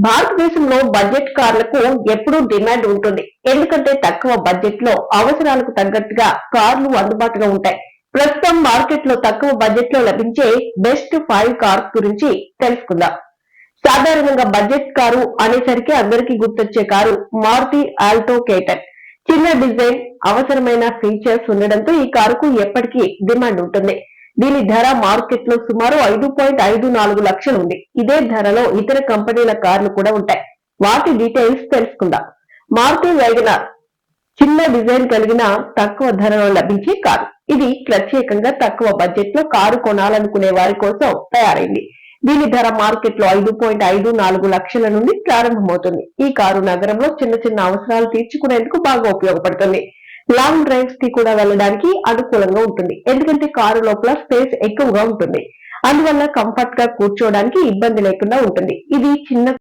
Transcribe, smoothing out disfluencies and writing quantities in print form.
భారతదేశంలో బడ్జెట్ కార్లకు ఎప్పుడూ డిమాండ్ ఉంటుంది. ఎందుకంటే తక్కువ బడ్జెట్ లో అవసరాలకు తగ్గట్టుగా కార్లు అందుబాటులో ఉంటాయి. ప్రస్తుతం మార్కెట్ లో తక్కువ బడ్జెట్ లో లభించే బెస్ట్ 5 కార్స్ గురించి తెలుసుకుందాం. సాధారణంగా బడ్జెట్ కారు అనేసరికి అందరికీ గుర్తొచ్చే కారు మారుతి ఆల్టో కేటన్. చిన్న డిజైన్, అవసరమైన ఫీచర్స్ ఉండడంతో ఈ కారుకు ఎప్పటికీ డిమాండ్ ఉంటుంది. దీని ధర మార్కెట్ లో సుమారు 5.54 లక్షలు ఉంది. ఇదే ధరలో ఇతర కంపెనీల కార్లు కూడా ఉంటాయి. వాటి డీటెయిల్స్ తెలుసుకుందాం. మారుతి వ్యాగనార్ చిన్న డిజైన్ కలిగిన తక్కువ ధరలో లభించే కారు. ఇది ప్రత్యేకంగా తక్కువ బడ్జెట్ లో కారు కొనాలనుకునే వారి కోసం తయారైంది. దీని ధర మార్కెట్ లో 5.54 లక్షల నుండి ప్రారంభమవుతుంది. ఈ కారు నగరంలో చిన్న చిన్న అవసరాలు తీర్చుకునేందుకు బాగా ఉపయోగపడుతుంది. లాంగ్ డ్రైవ్స్ కి కూడా వెళ్ళడానికి అనుకూలంగా ఉంటుంది. ఎందుకంటే కారు లోపల స్పేస్ ఎక్కువగా ఉంటుంది. అందువల్ల కంఫర్ట్ గా కూర్చోవడానికి ఇబ్బంది లేకుండా ఉంటుంది. ఇది చిన్న